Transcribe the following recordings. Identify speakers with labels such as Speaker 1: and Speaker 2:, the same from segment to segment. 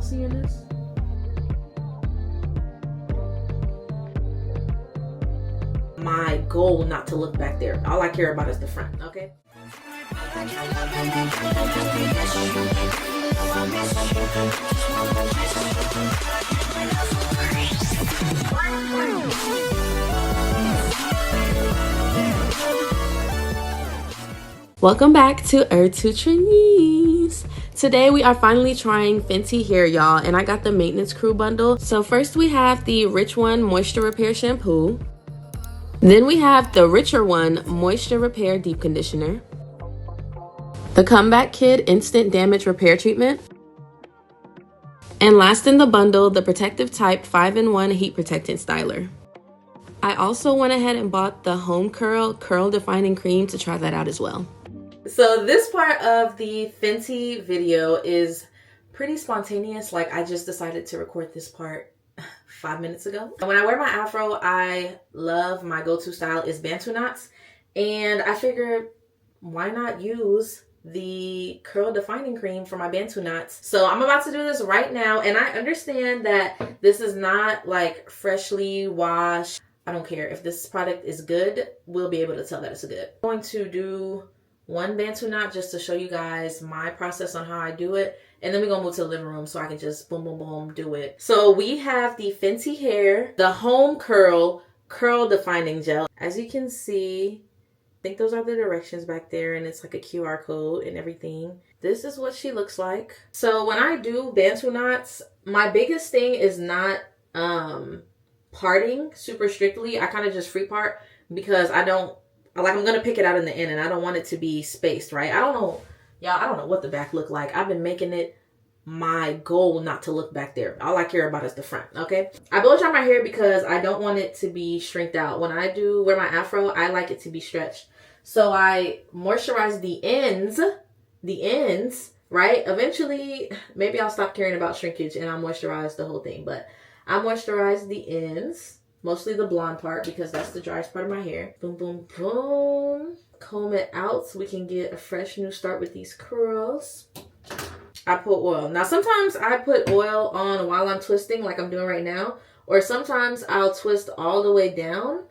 Speaker 1: seeing this? My goal not to look back there. All I care about is the front, okay? Welcome back to to Trinice. Today we are finally trying FENTY Hair, y'all, and I got the maintenance crew bundle. So first we have the Rich One Moisture Repair Shampoo. Then we have the Richer One Moisture Repair Deep Conditioner. The Comeback Kid Instant Damage Repair Treatment. And last in the bundle, the Protective Type 5-in-1 Heat Protectant Styler. I also went ahead and bought the Home Curl Defining Cream to try that out as well. So this part of the FENTY video is pretty spontaneous. Like, I just decided to record this part 5 minutes ago. When I wear my afro, I love my go-to style is Bantu knots. And I figured, why not use the curl defining cream for my Bantu knots? So I'm about to do this right now. And I understand that this is not like freshly washed. I don't care. If this product is good, we'll be able to tell that it's good. I'm going to do one Bantu knot just to show you guys my process on how I do it. And then we're going to move to the living room so I can just boom, boom, boom, do it. So we have the FENTY Hair, the Home Curl Defining Gel. As you can see, I think those are the directions back there, and it's like a QR code and everything. This is what she looks like. So when I do Bantu knots, my biggest thing is not parting super strictly. I kind of just free part because I don't, like, I'm going to pick it out in the end and I don't want it to be spaced, right? I don't know, y'all, I don't know what the back look like. I've been making it my goal not to look back there. All I care about is the front, okay? I blow dry my hair because I don't want it to be shrinked out. When I do wear my afro, I like it to be stretched. So I moisturize the ends, right? Eventually, maybe I'll stop caring about shrinkage and I'll moisturize the whole thing. But I moisturize the ends. Mostly the blonde part because that's the driest part of my hair. Boom, boom, boom. Comb it out so we can get a fresh new start with these curls. I put oil. Now, sometimes I put oil on while I'm twisting like I'm doing right now. Or sometimes I'll twist all the way down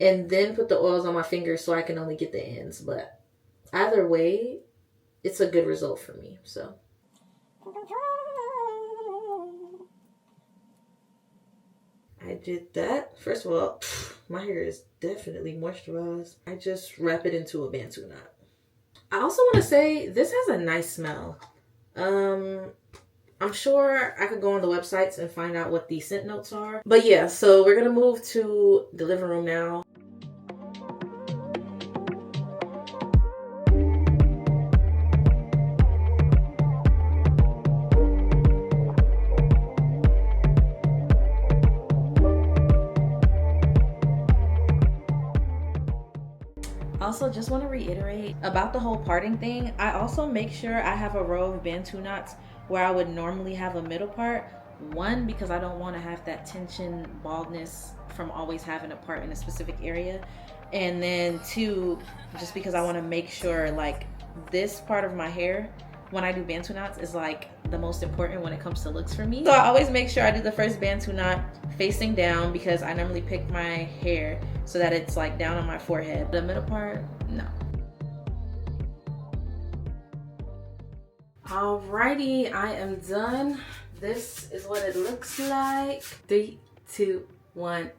Speaker 1: and then put the oils on my fingers so I can only get the ends. But either way, it's a good result for me. So I did that. First of all, my hair is definitely moisturized. I just wrap it into a Bantu knot. I also want to say this has a nice smell. I'm sure I could go on the websites and find out what the scent notes are. But yeah, so we're going to move to the living room now. Also, just want to reiterate about the whole parting thing. I also make sure I have a row of Bantu knots where I would normally have a middle part. One, because I don't want to have that tension baldness from always having a part in a specific area. And then two, just because I want to make sure like this part of my hair when I do Bantu knots is like the most important when it comes to looks for me. So I always make sure I do the first Bantu knot facing down because I normally pick my hair so that it's like down on my forehead. The middle part, no. Alrighty, I am done. This is what it looks like. 3, 2, 1.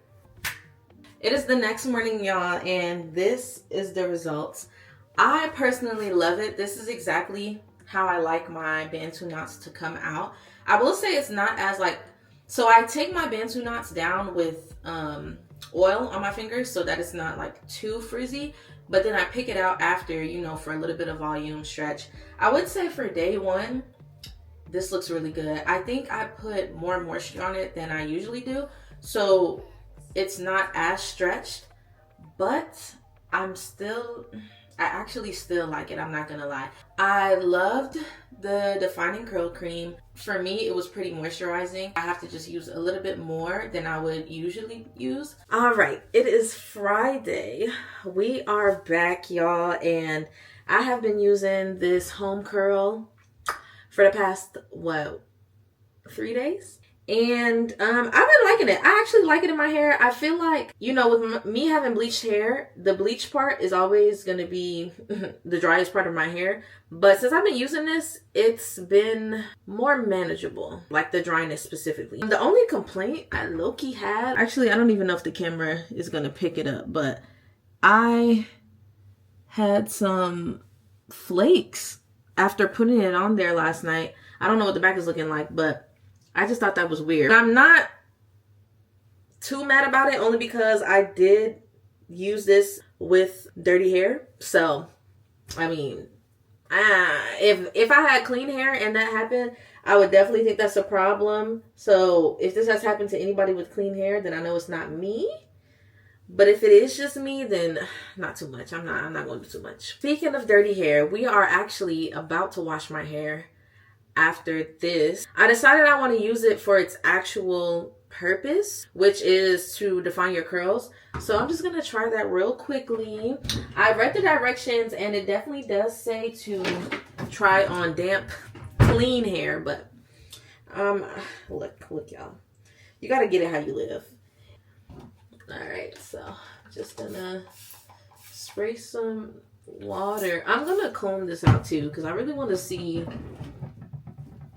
Speaker 1: It is the next morning, y'all, and this is the results. I personally love it. This is exactly how I like my Bantu knots to come out. I will say it's not as like, so I take my Bantu knots down with oil on my fingers so that it's not like too frizzy, but then I pick it out after, you know, for a little bit of volume stretch. I would say for day one, this looks really good. I think I put more moisture on it than I usually do, so it's not as stretched, but I actually still like it. I'm not gonna lie. I loved the defining curl cream. For me, it was pretty moisturizing. I have to just use a little bit more than I would usually use. All right, it is Friday. We are back, y'all, and I have been using this home curl for the past, what, 3 days. And I've been liking it. I actually like it in my hair. I feel like, you know, with me having bleached hair, the bleach part is always going to be the driest part of my hair. But since I've been using this, it's been more manageable, like the dryness specifically. The only complaint I low-key had, actually, I don't even know if the camera is going to pick it up, but I had some flakes after putting it on there last night. I don't know what the back is looking like, but I just thought that was weird. I'm not too mad about it, only because I did use this with dirty hair. So, I mean, if I had clean hair and that happened, I would definitely think that's a problem. So, if this has happened to anybody with clean hair, then I know it's not me. But if it is just me, then not too much. I'm not going to do too much. Speaking of dirty hair, we are actually about to wash my hair. After this, I decided I want to use it for its actual purpose, which is to define your curls. So I'm just going to try that real quickly. I read the directions and it definitely does say to try on damp, clean hair. But look y'all. You got to get it how you live. All right, so just gonna spray some water. I'm going to comb this out too because I really want to see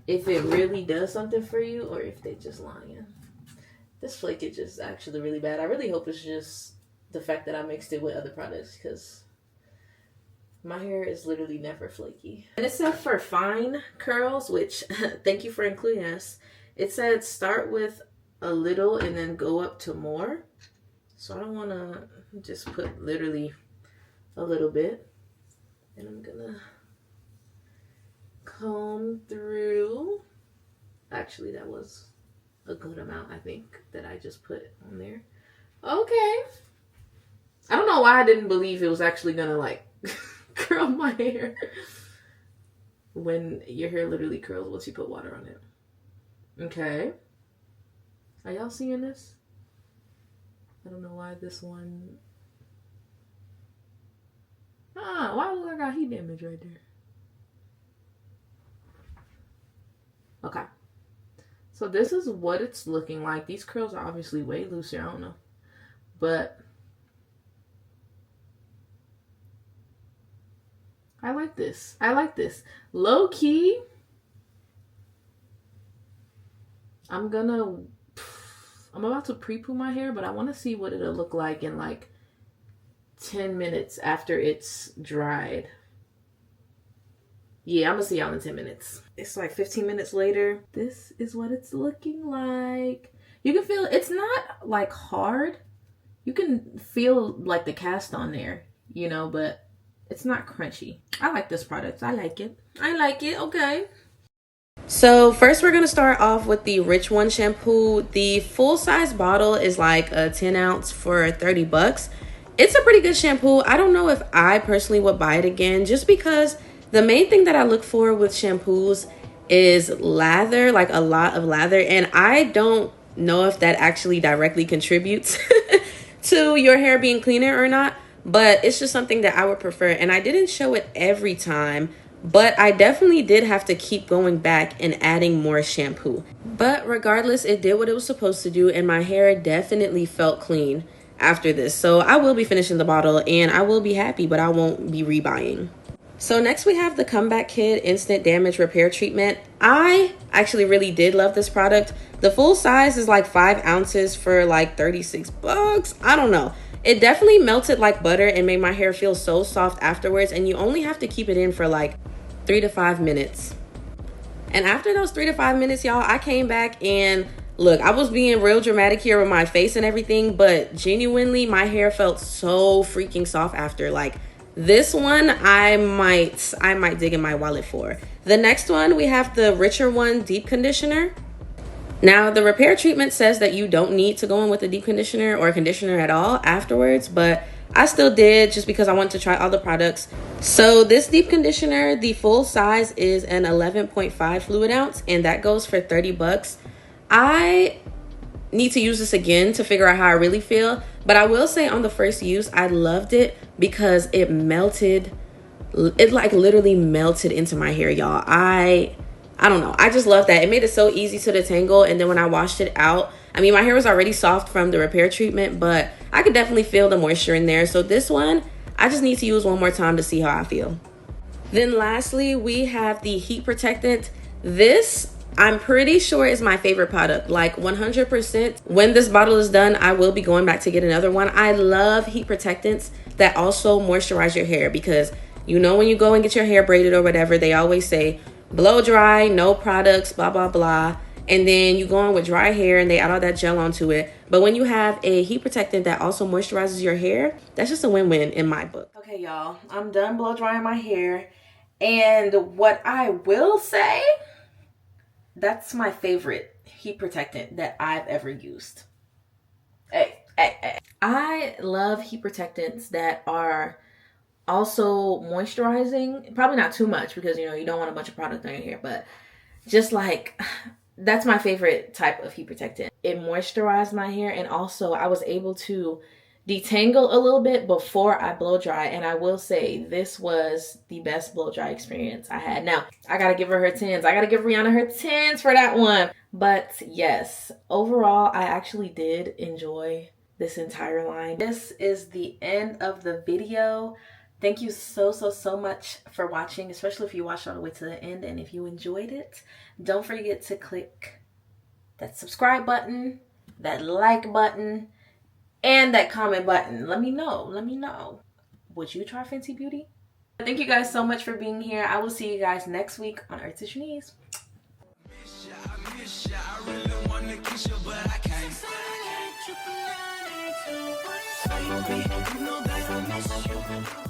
Speaker 1: if it really does something for you or if they just lying. This flakage is actually really bad. I really hope it's just the fact that I mixed it with other products because my hair is literally never flaky. And it said for fine curls, which thank you for including us. It said start with a little and then go up to more. So I don't want to just put literally a little bit. And I'm gonna comb through. Actually, that was a good amount, I think, that I just put on there. Okay. I don't know why I didn't believe it was actually gonna like curl my hair when your hair literally curls once you put water on it. Okay. Are y'all seeing this? I don't know why this one. Why look like I got heat damage right there? Okay, so this is what it's looking like. These curls are obviously way looser. I don't know, but I like this. I like this. Low key, I'm about to pre-poo my hair, but I want to see what it'll look like in like 10 minutes after it's dried. Yeah, I'm gonna see y'all in 10 minutes. It's like 15 minutes later. This is what it's looking like. You can feel it's not like hard. You can feel like the cast on there, you know, but it's not crunchy. I like this product. I like it. I like it. Okay. So first we're going to start off with the Rich One shampoo. The full size bottle is like a 10 ounce for 30 bucks. It's a pretty good shampoo. I don't know if I personally would buy it again just because the main thing that I look for with shampoos is lather, like a lot of lather. And I don't know if that actually directly contributes to your hair being cleaner or not. But it's just something that I would prefer. And I didn't show it every time. But I definitely did have to keep going back and adding more shampoo. But regardless, it did what it was supposed to do. And my hair definitely felt clean after this. So I will be finishing the bottle and I will be happy, but I won't be rebuying. So next we have the Comeback Kid Instant Damage Repair Treatment. I actually really did love this product. The full size is like 5 ounces for like 36 bucks. I don't know. It definitely melted like butter and made my hair feel so soft afterwards. And you only have to keep it in for like 3 to 5 minutes. And after those 3 to 5 minutes, y'all, I came back and look, I was being real dramatic here with my face and everything, but genuinely my hair felt so freaking soft after. Like this one, I might dig in my wallet for. The next one, we have the Richer One Deep Conditioner. Now, the repair treatment says that you don't need to go in with a deep conditioner or a conditioner at all afterwards, but I still did just because I wanted to try all the products. So this deep conditioner, the full size is an 11.5 fluid ounce, and that goes for 30 bucks. I need to use this again to figure out how I really feel, but I will say on the first use, I loved it because it melted. It like literally melted into my hair, y'all. I I don't know. I just love that. It made it so easy to detangle. And then when I washed it out, I mean, my hair was already soft from the repair treatment, but I could definitely feel the moisture in there. So this one, I just need to use one more time to see how I feel. Then lastly, we have the heat protectant. This, I'm pretty sure, is my favorite product. Like 100%. When this bottle is done, I will be going back to get another one. I love heat protectants that also moisturize your hair, because you know when you go and get your hair braided or whatever, they always say blow dry, no products, blah, blah, blah. And then you go on with dry hair and they add all that gel onto it. But when you have a heat protectant that also moisturizes your hair, that's just a win-win in my book. Okay, y'all, I'm done blow drying my hair. And what I will say, that's my favorite heat protectant that I've ever used. Hey. I love heat protectants that are also moisturizing. Probably not too much, because you know you don't want a bunch of product on your hair, but just like, that's my favorite type of heat protectant. It moisturized my hair, and also I was able to detangle a little bit before I blow dry. And I will say this was the best blow dry experience I had. Now, I gotta give her 10s. I gotta give Rihanna her 10s for that one. But yes, overall, I actually did enjoy this entire line. This is the end of the video. Thank you so much for watching, especially if you watched all the way to the end. And if you enjoyed it, don't forget to click that subscribe button, that like button, and that comment button. Let me know. Would you try Fenty Beauty? Thank you guys so much for being here. I will see you guys next week on Earth to Shanice. I really wanna kiss you, but I can't. You know that I miss you.